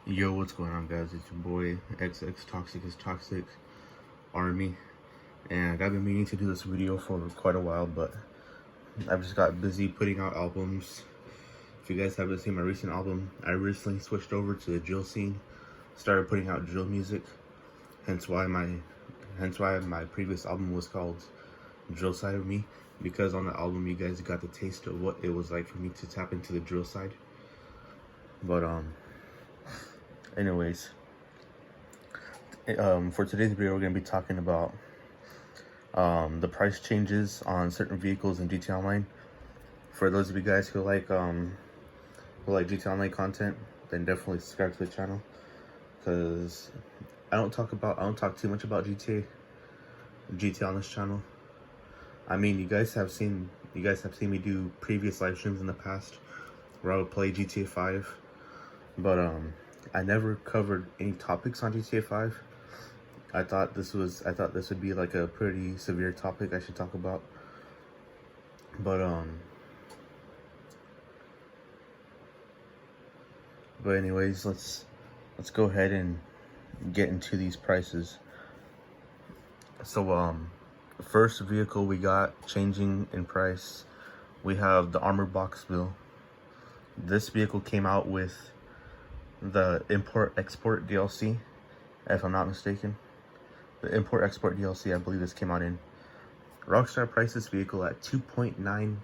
Yo, what's going on, guys? It's your boy XX Toxic is Toxic Army, and I've been meaning to do this video for quite a while, but I've just got busy putting out albums. If you guys haven't seen my recent album, I recently switched over to the drill scene, started putting out drill music. Hence why my previous album was called Drill Side of Me, because on the album you guys got the taste of what it was like for me to tap into the drill side. But anyways, for today's video, we're gonna be talking about the price changes on certain vehicles in GTA Online. For those of you guys who like GTA Online content, then definitely subscribe to the channel, because I don't talk too much about GTA on this channel. I mean, you guys have seen me do previous live streams in the past where I would play GTA 5, but I never covered any topics on GTA 5. I thought this would be like a pretty severe topic I should talk about. But anyways, let's go ahead and get into these prices. So first vehicle we got changing in price, we have the Armored Box Bill. This vehicle came out with the import-export DLC, if I'm not mistaken. The import-export DLC, I believe this came out in. Rockstar priced this vehicle at $2.9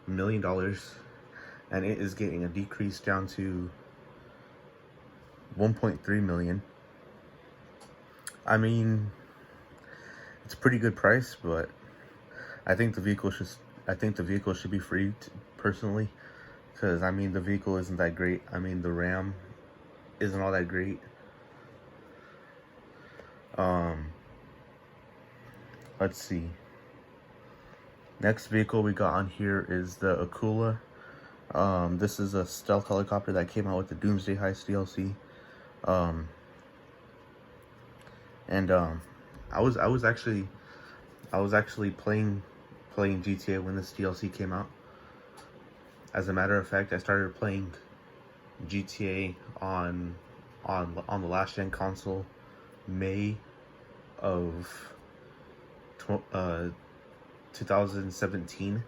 million, and it is getting a decrease down to $1.3 million. I mean, it's a pretty good price, but I think the vehicle should be free, personally, because I mean the vehicle isn't that great. I mean the RAM isn't all that great. Let's see. Next vehicle we got on here is the Akula. This is a stealth helicopter that came out with the Doomsday Heist DLC. I was actually playing GTA when this DLC came out. As a matter of fact, I started playing GTA on the last gen console May of 2017.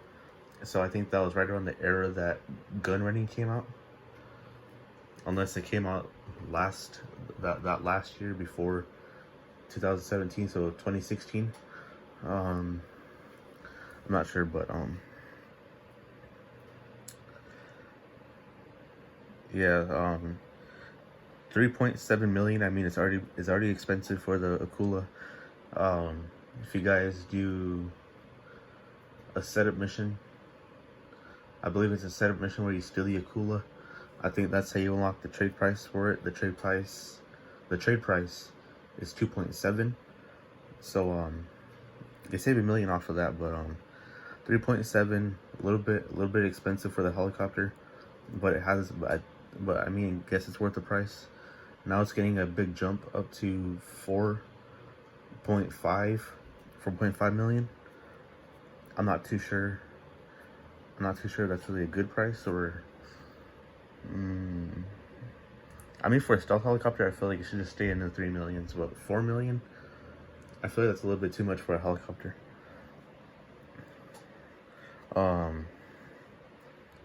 So I think that was right around the era that gun running came out, unless it came out last year before 2017, so 2016. I'm not sure, but yeah, 3.7 million. I mean, it's already expensive for the Akula. If you guys do a setup mission, I believe it's a setup mission where you steal the Akula, I think that's how you unlock the trade price for it. The trade price is 2.7. So they save $1 million off of that, but 3.7, a little bit expensive for the helicopter, but it has, but I mean, I guess it's worth the price. Now it's getting a big jump up to 4.5 million. I'm not too sure if that's really a good price, or I mean, for a stealth helicopter, I feel like it should just stay in the 3 millions, but 4 million, I feel like that's a little bit too much for a helicopter.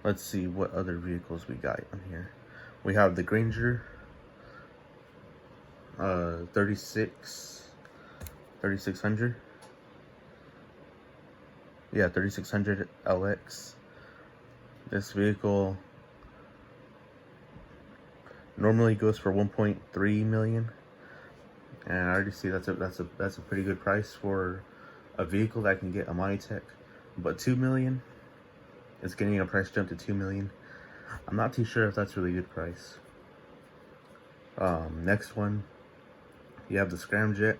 Let's see what other vehicles we got on here. We have the Granger 3600. Yeah, 3600 LX. This vehicle normally goes for 1.3 million, and I already see that's a pretty good price for a vehicle that can get a Monitech. But 2 million is getting a price jump to 2 million. I'm not too sure if that's a really good price. Next one, you have the Scramjet,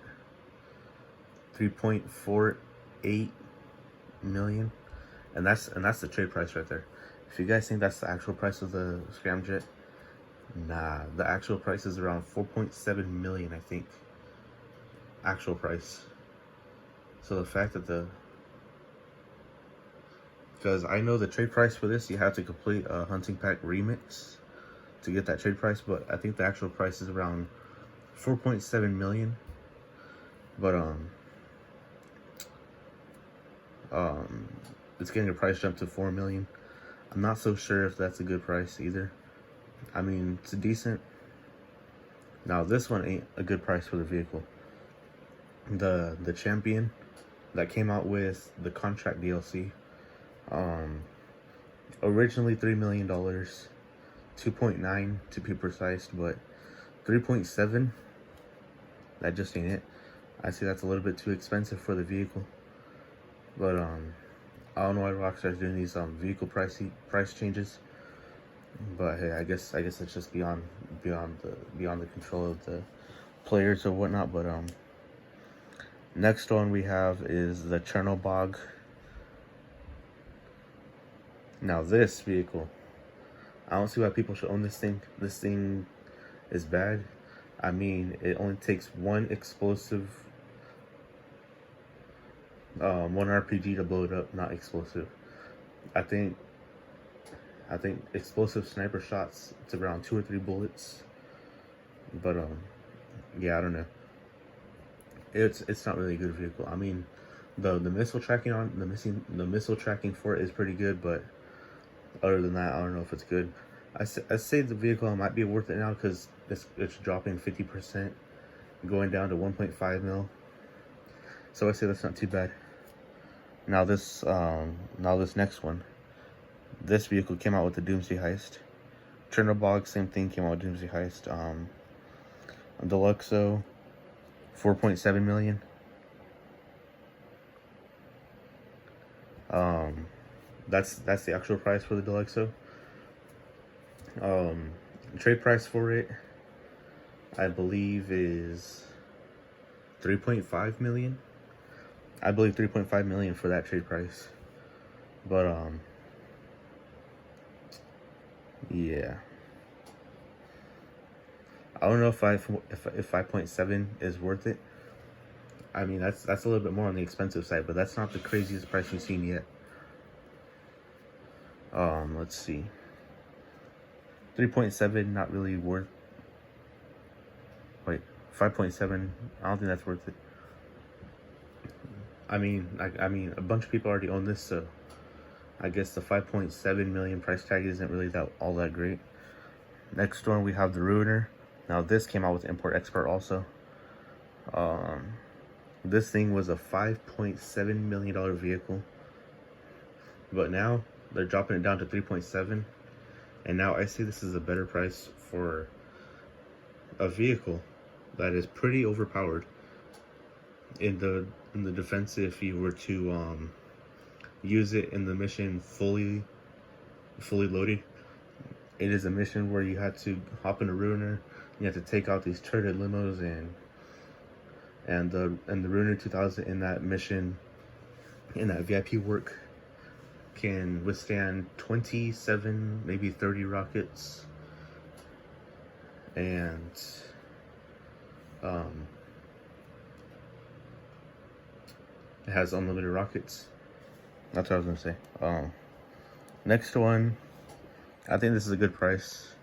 3.48 million, and that's the trade price right there. If you guys think that's the actual price of the Scramjet, nah, the actual price is around 4.7 million, I think. Actual price. So the fact that because I know the trade price for this, you have to complete a hunting pack remix. to get that trade price, but I think the actual price is around 4.7 million. But it's getting a price jump to 4 million. I'm not so sure if that's a good price either. I mean, it's a decent. Now this one ain't a good price for the vehicle. The champion that came out with the contract DLC, originally $3 million, 2.9 to be precise, but 3.7, that just ain't it. I see that's a little bit too expensive for the vehicle. But I don't know why Rockstar is doing these vehicle price changes. But hey, I guess it's just beyond the control of the players or whatnot. But next one we have is the Chernobog. Now this vehicle, I don't see why people should own this thing. This thing is bad. I mean, it only takes one explosive, one RPG to blow it up. Not explosive. I think explosive sniper shots, it's around 2 or 3 bullets. But yeah, I don't know. It's not really a good vehicle. I mean, the missile tracking the missile tracking for it is pretty good, but other than that, I don't know if it's good. I say the vehicle might be worth it now because it's dropping 50%, going down to 1.5 mil. So I say that's not too bad. Now this next one. This vehicle came out with the Doomsday Heist. Chernobog, same thing, came out with Doomsday Heist. Deluxo, 4.7 million. That's the actual price for the Deluxo. Trade price for it, I believe, is 3.5 million. I believe 3.5 million for that trade price. But yeah, I don't know if 5.7 is worth it. I mean, that's a little bit more on the expensive side, but that's not the craziest price we've seen yet. Let's see. 3.7, not really worth. Wait, 5.7. I don't think that's worth it. I mean, a bunch of people already own this, so I guess the 5.7 million price tag isn't really all that great. Next one, we have the Ruiner. Now this came out with import export also. This thing was a $5.7 million vehicle, but now they're dropping it down to 3.7, and now I say this is a better price for a vehicle that is pretty overpowered in the defense. If you were to use it in the mission fully loaded, it is a mission where you had to hop in a Ruiner. You have to take out these turret limos, and the Ruiner 2000 in that mission, in that VIP work, can withstand 27, maybe 30 rockets, and it has unlimited rockets. That's what I was gonna say. Next one, I think this is a good price.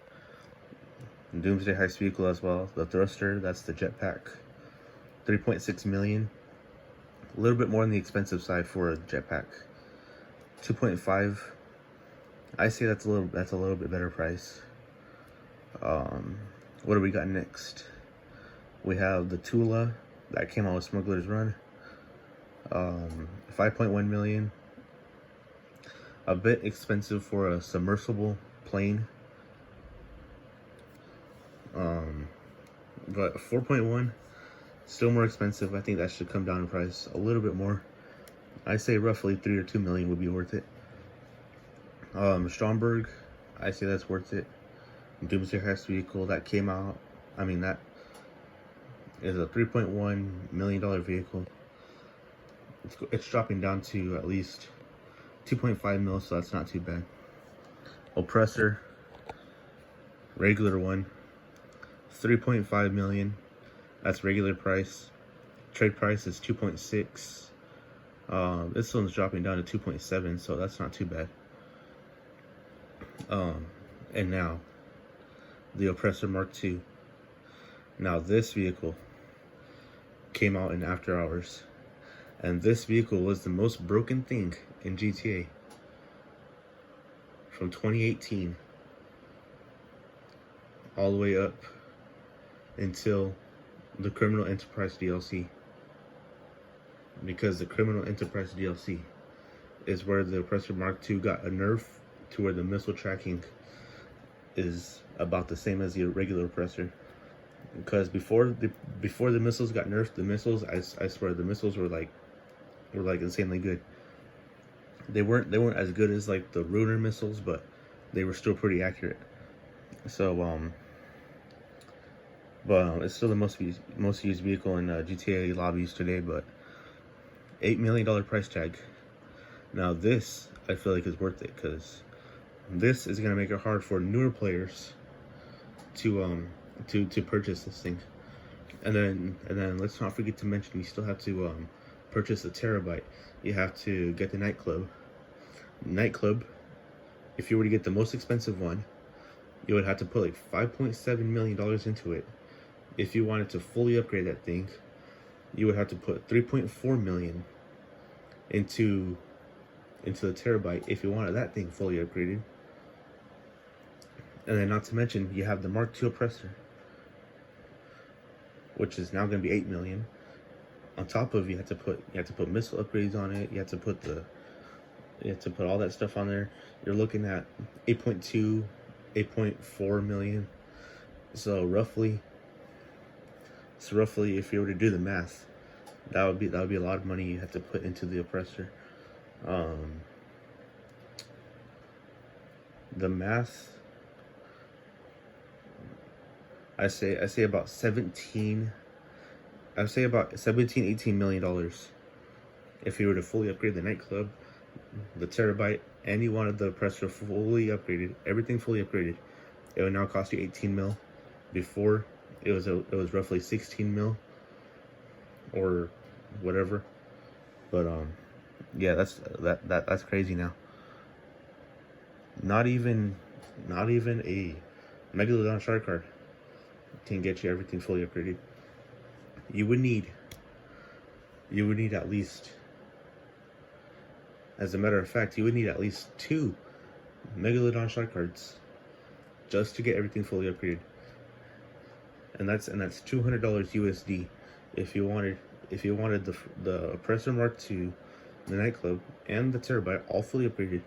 Doomsday Heist vehicle as well. The Thruster, that's the jetpack. 3.6 million. A little bit more on the expensive side for a jetpack. 2.5. I say that's a little bit better price. What do we got next? We have the Tula that came out with Smuggler's Run. 5.1 million. A bit expensive for a submersible plane. But 4.1, still more expensive. I think that should come down in price a little bit more. I say roughly 3 or 2 million would be worth it. Stromberg, I say that's worth it. Doomsday Heist vehicle that came out, I mean, that is a $3.1 million vehicle. It's dropping down to at least 2.5 mil, so that's not too bad. Oppressor, regular one, 3.5 million. That's regular price. Trade price is 2.6. This one's dropping down to 2.7, so that's not too bad. And now the Oppressor Mark II. Now this vehicle came out in after hours, and this vehicle was the most broken thing in GTA from 2018 all the way up until the Criminal Enterprise DLC. Because the Criminal Enterprise DLC is where the Oppressor Mark II got a nerf to where the missile tracking is about the same as the regular Oppressor. Because before the missiles got nerfed, the missiles, I swear, the missiles were like insanely good. They weren't as good as like the Ruiner missiles, but they were still pretty accurate. So it's still the most used vehicle in GTA lobbies today. But $8 million price tag. Now this, I feel like, is worth it, because this is gonna make it hard for newer players to purchase this thing. And then let's not forget to mention, you still have to purchase the Terabyte. You have to get the nightclub. If you were to get the most expensive one, you would have to put like $5.7 million into it. If you wanted to fully upgrade that thing, you would have to put $3.4 million into the Terabyte if you wanted that thing fully upgraded. And then, not to mention, you have the Mark II Oppressor, which is now going to be $8 million. On top of, you have to put missile upgrades on it. You have to put all that stuff on there. You're looking at 8.2, 8.4 million. So roughly, if you were to do the math, that would be a lot of money you have to put into the Oppressor. The math, I say about 17, 18 million dollars if you were to fully upgrade the nightclub, the Terabyte, and you wanted the Oppressor fully upgraded, everything fully upgraded. It would now cost you 18 mil. Before, it was roughly 16 mil or whatever. But yeah, that's crazy now. Not even a Megalodon shark card can get you everything fully upgraded. You would need at least, as a matter of fact, you would need at least 2 Megalodon shark cards just to get everything fully upgraded. And that's $200 USD if you wanted the Oppressor Mark II, the nightclub, and the Terabyte all fully upgraded.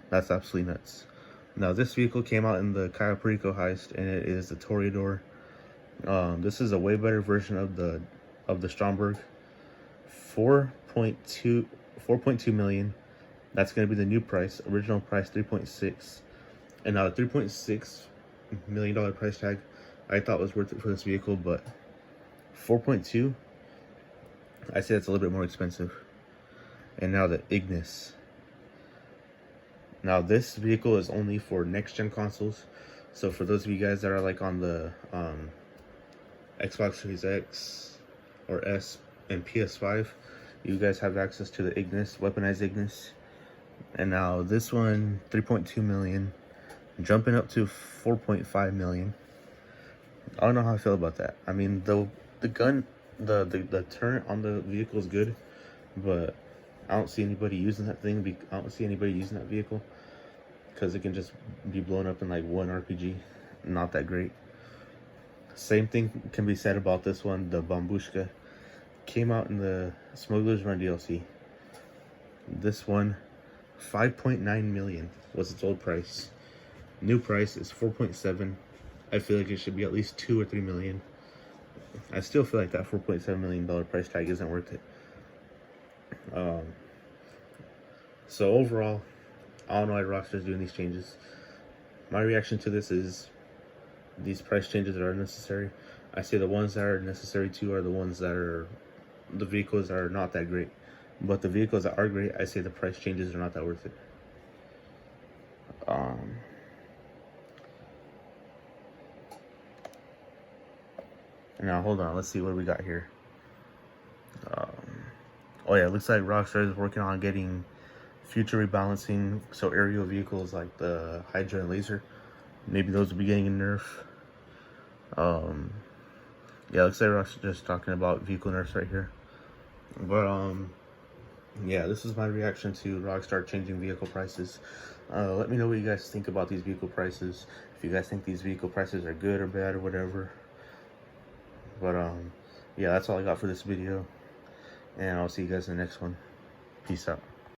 That's absolutely nuts. Now this vehicle came out in the Cayo Perico heist, and it is the Toreador. This is a way better version of the Stromberg. 4.2 million. That's going to be the new price. Original price 3.6, and now the $3.6 million price tag I thought was worth it for this vehicle, but 4.2, I say that's a little bit more expensive. And now the Ignis. Now this vehicle is only for next gen consoles. So for those of you guys that are like on the Xbox Series X or S and PS5, you guys have access to the Ignis, weaponized Ignis. And now this one, 3.2 million, jumping up to 4.5 million. I don't know how I feel about that. I mean, the gun, the turret on the vehicle is good, but I don't see anybody using that thing. I don't see anybody using that vehicle because it can just be blown up in like one RPG. Not that great. Same thing can be said about this one, the Bombushka. Came out in the Smuggler's Run DLC. This one, 5.9 million was its old price. New price is 4.7. I feel like it should be at least 2 or 3 million. I still feel like that $4.7 million price tag isn't worth it. So overall, I don't know why Rockstar's doing these changes. My reaction to this is these price changes are unnecessary. I say the ones that are necessary too are the ones that are the vehicles that are not that great. But the vehicles that are great, I say the price changes are not that worth it. Now hold on, let's see what we got here. Oh yeah, it looks like Rockstar is working on getting future rebalancing, so aerial vehicles like the Hydra and Laser, maybe those will be getting a nerf. Yeah, looks like we're just talking about vehicle nerfs right here. But yeah, this is my reaction to Rockstar changing vehicle prices. Let me know what you guys think about these vehicle prices. If you guys think these vehicle prices are good or bad or whatever. But yeah, that's all I got for this video, and I'll see you guys in the next one. Peace out.